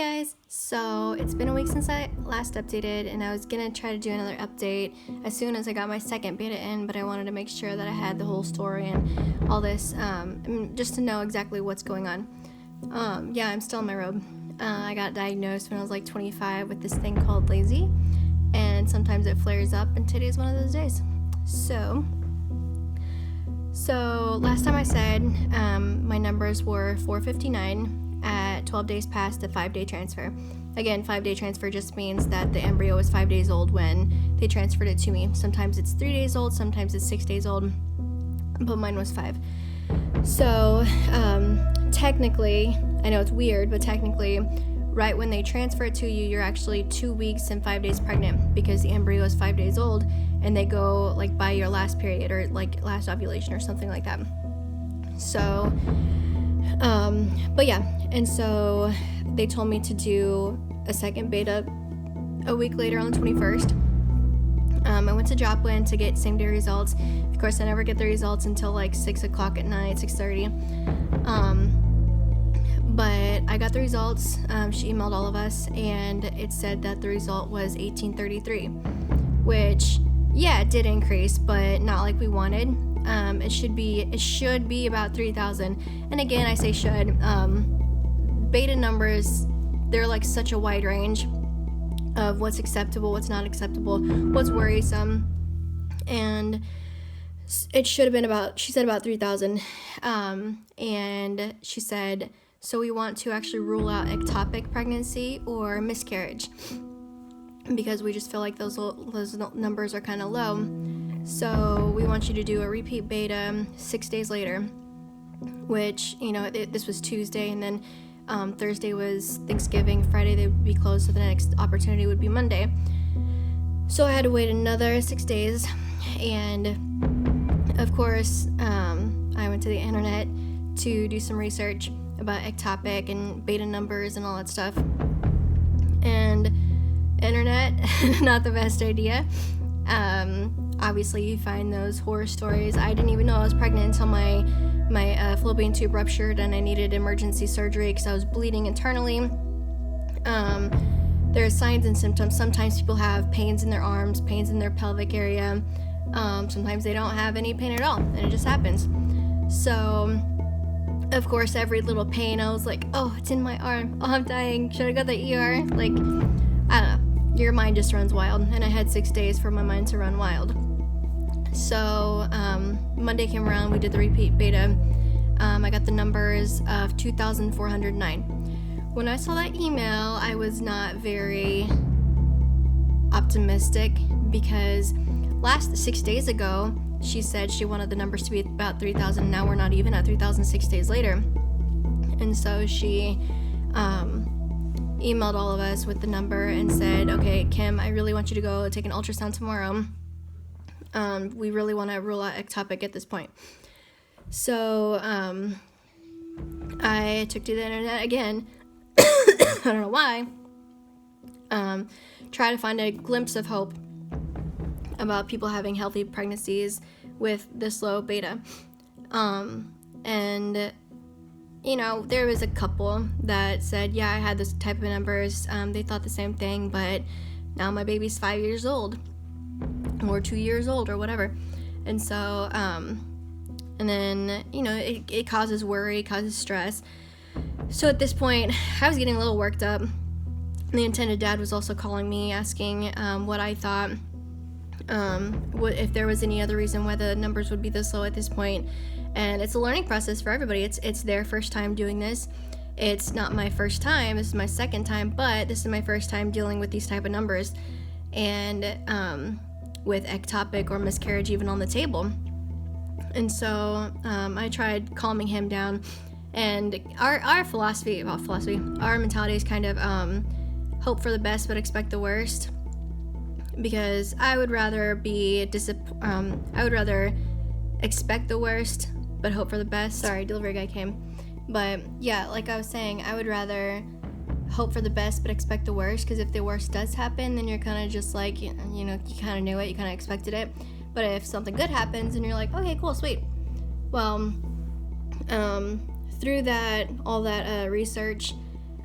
guys, so it's been a week since I last updated, and I was gonna try to do another update as soon as I got my second beta in, but I wanted to make sure that I had the whole story and all this, just to know exactly what's going on. I'm still in my robe. I got diagnosed when I was like 25 with this thing called lazy, and sometimes it flares up, and today's one of those days. So last time I said my numbers were 459 at 12 days past the 5-day transfer. Again, 5-day transfer just means that the embryo was 5 days old when they transferred it to me. Sometimes it's 3 days old, sometimes it's 6 days old, but mine was 5. So technically, I know it's weird, but technically, right when they transfer it to you, you're actually 2 weeks and 5 days pregnant because the embryo is 5 days old and they go like by your last period or like last ovulation or something like that. So, and so they told me to do a second beta a week later on the 21st. I went to Joplin to get same day results. Of course, I never get the results until like 6 o'clock at night, 6:30. But I got the results. She emailed all of us, and it said that the result was 1833, which, yeah, it did increase, but not like we wanted. It should be about 3,000. And again, I say should. Beta numbers, they're like such a wide range of what's acceptable, what's not acceptable, what's worrisome, and it should have been she said about 3,000, and she said, so we want to actually rule out ectopic pregnancy or miscarriage because we just feel like those numbers are kind of low. So we want you to do a repeat beta 6 days later, which, this was Tuesday, and then Thursday was Thanksgiving, Friday they would be closed, so the next opportunity would be Monday. So I had to wait another 6 days, and of course, I went to the internet to do some research about ectopic and beta numbers and all that stuff. And internet, not the best idea. Obviously, you find those horror stories. I didn't even know I was pregnant until my fallopian tube ruptured and I needed emergency surgery because I was bleeding internally. There are signs and symptoms. Sometimes people have pains in their arms, pains in their pelvic area. Sometimes they don't have any pain at all, and it just happens. So, of course, every little pain, I was like, oh, it's in my arm. Oh, I'm dying. Should I go to the ER? Like, I don't know. Your mind just runs wild, and I had 6 days for my mind to run wild. So, Monday came around, we did the repeat beta. I got the numbers of 2,409. When I saw that email, I was not very optimistic because 6 days ago, she said she wanted the numbers to be about 3,000. Now we're not even at 3,000 6 days later. And so she emailed all of us with the number and said, okay, Kim, I really want you to go take an ultrasound tomorrow. We really want to rule out ectopic at this point. So I took to the internet again. I don't know why. Try to find a glimpse of hope about people having healthy pregnancies with this low beta. And there was a couple that said, yeah, I had this type of numbers. They thought the same thing, but now my baby's 5 years old or 2 years old or whatever. And so, and then, it causes worry, causes stress. So at this point, I was getting a little worked up. The intended dad was also calling me, asking what I thought, if there was any other reason why the numbers would be this low at this point. And it's a learning process for everybody. It's their first time doing this. It's not my first time. This is my second time, but this is my first time dealing with these type of numbers. And with ectopic or miscarriage even on the table. And so I tried calming him down. And our mentality is kind of hope for the best but expect the worst. Because I would rather expect the worst but hope for the best. Sorry, delivery guy came. But yeah, like I was saying, I would rather hope for the best but expect the worst, because if the worst does happen, then you're kind of just like, you kind of knew it, you kind of expected it. But if something good happens, and you're like, okay, cool, sweet. Well, through all that research,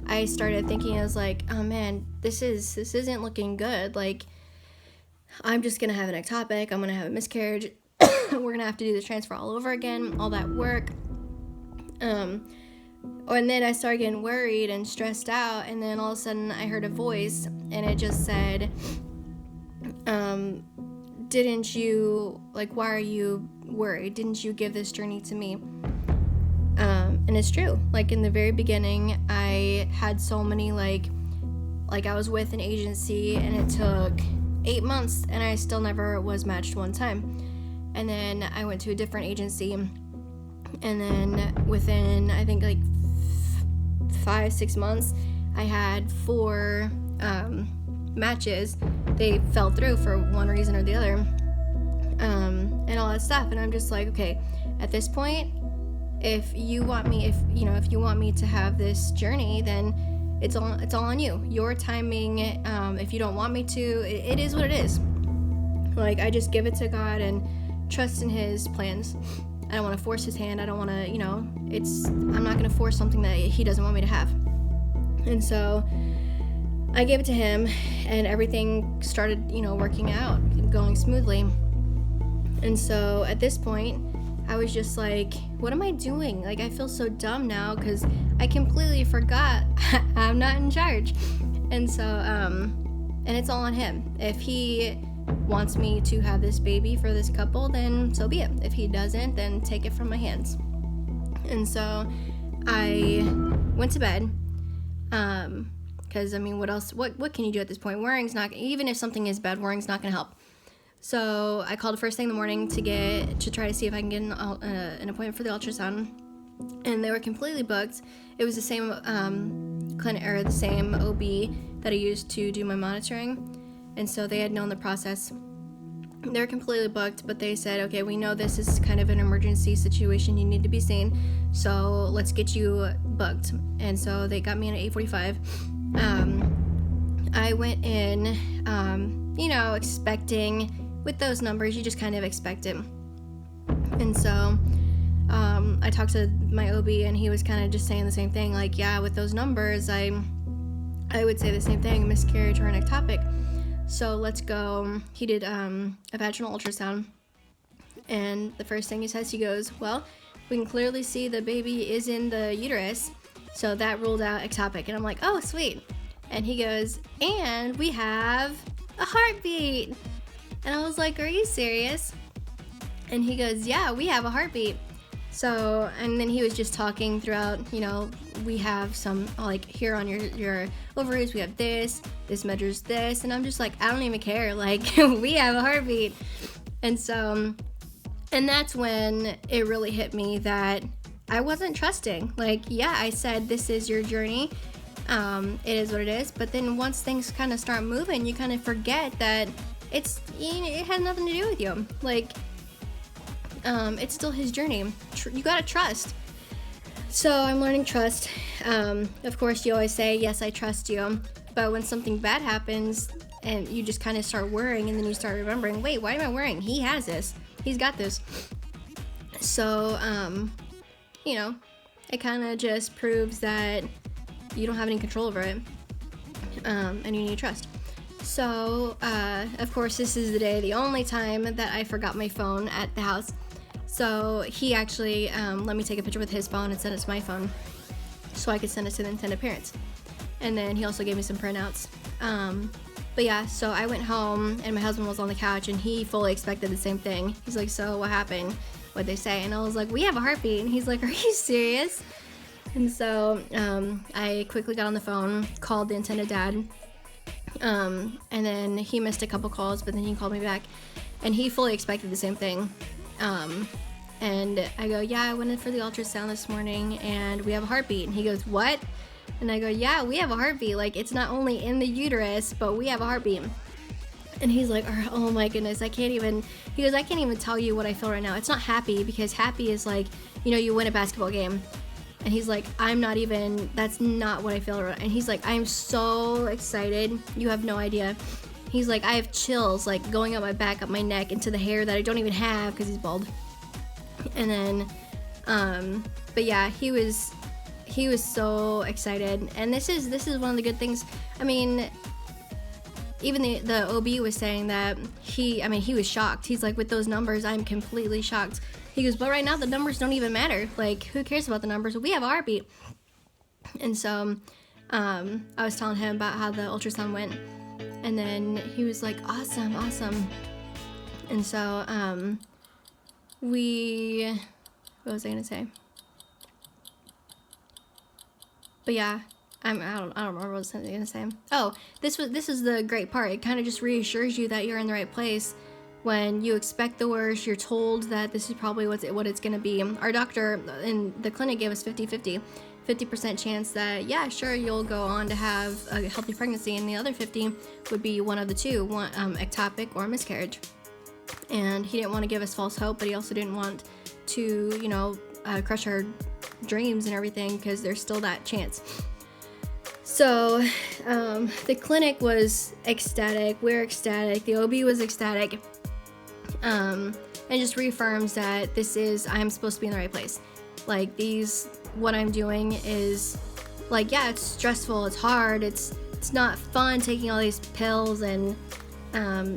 I started thinking, I was like, oh man, this isn't looking good. Like, I'm just gonna have an ectopic, I'm gonna have a miscarriage, we're gonna have to do the transfer all over again, all that work. And then I started getting worried and stressed out, and then all of a sudden I heard a voice, and it just said, didn't you, like, why are you worried? Didn't you give this journey to me? And it's true. Like, in the very beginning, I had so many, like I was with an agency, and it took 8 months, and I still never was matched one time. And then I went to a different agency, and then within, I think, like 5-6 months, I had 4 matches. They fell through for one reason or the other, and all that stuff. And I'm just like, okay, at this point, if you want me to have this journey, then it's all on you. Your timing. If you don't want me to, it is what it is. Like, I just give it to God and trust in His plans. I don't want to force His hand. I don't want to, I'm not going to force something that He doesn't want me to have. And so I gave it to Him, and everything started, working out, going smoothly. And so at this point, I was just like, what am I doing? Like, I feel so dumb now because I completely forgot I'm not in charge. And so, and it's all on Him. If He wants me to have this baby for this couple, then so be it. If He doesn't, then take it from my hands. And so I went to bed, because what else, what can you do at this point? Worrying's not, even if something is bad, worrying's not going to help. So I called first thing in the morning to try to see if I can get an appointment for the ultrasound, and they were completely booked. It was the same clinic, or the same OB that I used to do my monitoring. And so they had known the process. They're completely booked, but they said, okay, we know this is kind of an emergency situation. You need to be seen. So let's get you booked. And so they got me in at 8:45. I went in, expecting, with those numbers, you just kind of expect it. And so I talked to my OB, and he was kind of just saying the same thing. Like, yeah, with those numbers, I would say the same thing, miscarriage or an ectopic. So let's go. He did a vaginal ultrasound, and the first thing he says, he goes, well, we can clearly see the baby is in the uterus, so that ruled out ectopic. And I'm like, oh, sweet. And he goes, and we have a heartbeat. And I was like, are you serious? And he goes, yeah, we have a heartbeat. So, and then he was just talking throughout, we have some, like, here on your ovaries, we have this measures this, and I'm just like, I don't even care, like, we have a heartbeat. And so, and that's when it really hit me that I wasn't trusting. Like, yeah, I said, this is your journey, it is what it is, but then once things kind of start moving, you kind of forget that it had nothing to do with you. Like, it's still His journey. You gotta trust. So I'm learning trust. Of course, you always say, yes, I trust you. But when something bad happens and you just kind of start worrying, and then you start remembering, wait, why am I worrying? He has this. He's got this. So, it kind of just proves that you don't have any control over it. And you need to trust. So, of course, this is the only time that I forgot my phone at the house. So he actually let me take a picture with his phone and send it to my phone so I could send it to the intended parents. And then he also gave me some printouts. But yeah, so I went home, and my husband was on the couch, and he fully expected the same thing. He's like, so what happened? What'd they say? And I was like, we have a heartbeat. And he's like, are you serious? And so I quickly got on the phone, called the intended dad. And then he missed a couple calls, but then he called me back, and he fully expected the same thing. And I go, yeah, I went in for the ultrasound this morning, and we have a heartbeat. And he goes, what? And I go, yeah, we have a heartbeat. Like, it's not only in the uterus, but we have a heartbeat. And he's like, oh my goodness, I can't even tell you what I feel right now. It's not happy, because happy is like, you win a basketball game. And he's like, that's not what I feel right now. And he's like, I'm so excited. You have no idea. He's like, I have chills, like, going up my back, up my neck, into the hair that I don't even have, because he's bald. And then, but yeah, he he was so excited. And this is one of the good things. I mean, even the OB was saying that he was shocked. He's like, with those numbers, I'm completely shocked. He goes, but right now the numbers don't even matter. Like, who cares about the numbers? We have our heartbeat. And so I was telling him about how the ultrasound went, and then he was like, awesome. And so what was I gonna say? But yeah, I don't remember what I was gonna say. Oh, this is the great part. It kind of just reassures you that you're in the right place. When you expect the worst, you're told that this is probably what it's gonna be. Our doctor in the clinic gave us 50% chance that, yeah, sure, you'll go on to have a healthy pregnancy, and the other 50 would be one of the two, ectopic or miscarriage. And he didn't want to give us false hope, but he also didn't want to, crush our dreams and everything, because there's still that chance. So the clinic was ecstatic, we're ecstatic, the OB was ecstatic, and just reaffirms that I'm supposed to be in the right place. Like, what I'm doing is, like, yeah, it's stressful, it's hard, it's not fun taking all these pills and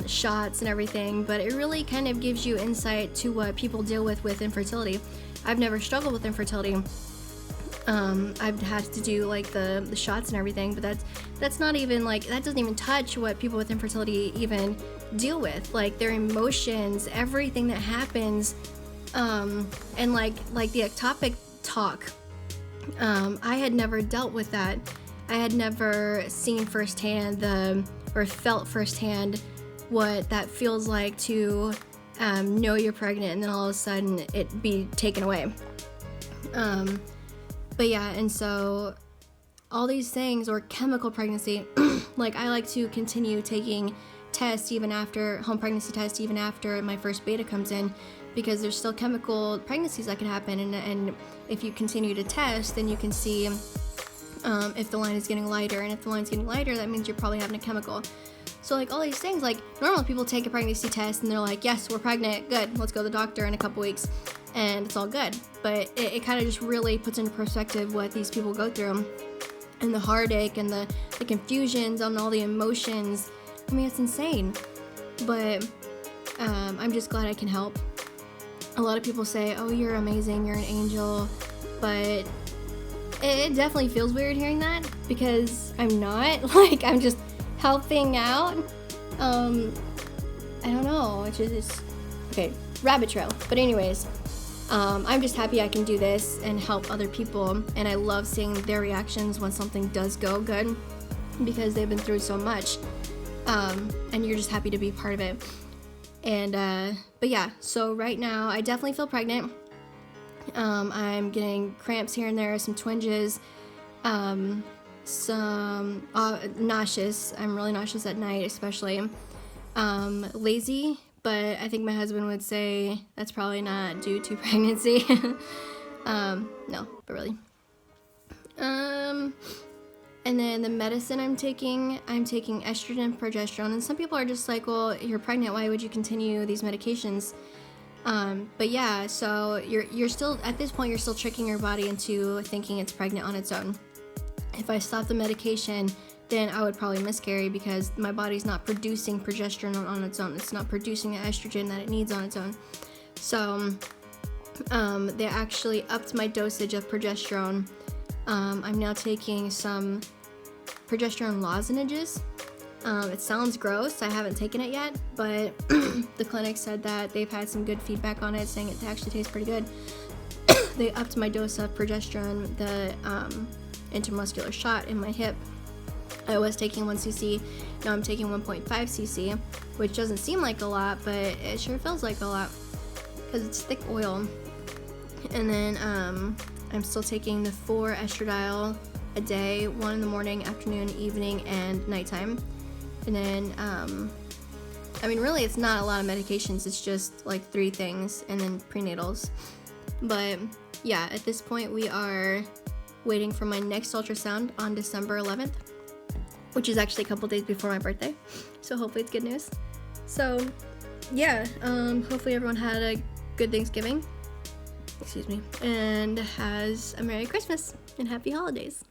shots and everything, but it really kind of gives you insight to what people deal with infertility. I've never struggled with infertility. I've had to do like the shots and everything, but that's not even, like, that doesn't even touch what people with infertility even deal with, like their emotions, everything that happens, and like the ectopic talk. I had never dealt with that. I had never seen firsthand or felt firsthand what that feels like to know you're pregnant and then all of a sudden it be taken away. But yeah, and so all these things, or chemical pregnancy, like, I like to continue taking tests even after home pregnancy tests, even after my first beta comes in, because there's still chemical pregnancies that can happen, and if you continue to test, then you can see if the line is getting lighter, and if the line's getting lighter, that means you're probably having a chemical. So, like, all these things, like, normal people take a pregnancy test and they're like, yes, we're pregnant, good, let's go to the doctor in a couple weeks, and it's all good. But it kind of just really puts into perspective what these people go through, and the heartache and the confusions and all the emotions. I mean, it's insane. But I'm just glad I can help. A lot of people say, oh, you're amazing, you're an angel, but it definitely feels weird hearing that, because I'm not. Like, I'm just helping out. I don't know, it's just okay, rabbit trail. But anyways, I'm just happy I can do this and help other people, and I love seeing their reactions when something does go good, because they've been through so much, and you're just happy to be part of it. And but yeah, so right now I definitely feel pregnant. I'm getting cramps here and there, some twinges, some nauseous. I'm really nauseous at night, especially. Lazy, but I think my husband would say that's probably not due to pregnancy. No, but really. And then the medicine I'm taking estrogen, progesterone, and some people are just like, well, you're pregnant, why would you continue these medications? But yeah, so you're still, at this point, you're still tricking your body into thinking it's pregnant on its own. If I stop the medication, then I would probably miscarry, because my body's not producing progesterone on its own. It's not producing the estrogen that it needs on its own. So they actually upped my dosage of progesterone. I'm now taking some progesterone lozenges. It sounds gross. I haven't taken it yet, but the clinic said that they've had some good feedback on it, saying it actually tastes pretty good. They upped my dose of progesterone, the intramuscular shot in my hip. I was taking 1 cc, now I'm taking 1.5 cc, which doesn't seem like a lot, but it sure feels like a lot, because it's thick oil. And then I'm still taking the 4 estradiol a day, 1 in the morning, afternoon, evening, and nighttime. And then, I mean, really, it's not a lot of medications, it's just like 3 things, and then prenatals. But yeah, at this point, we are waiting for my next ultrasound on December 11th, which is actually a couple days before my birthday, so hopefully it's good news. So yeah, hopefully everyone had a good Thanksgiving, excuse me, and has a Merry Christmas and Happy Holidays.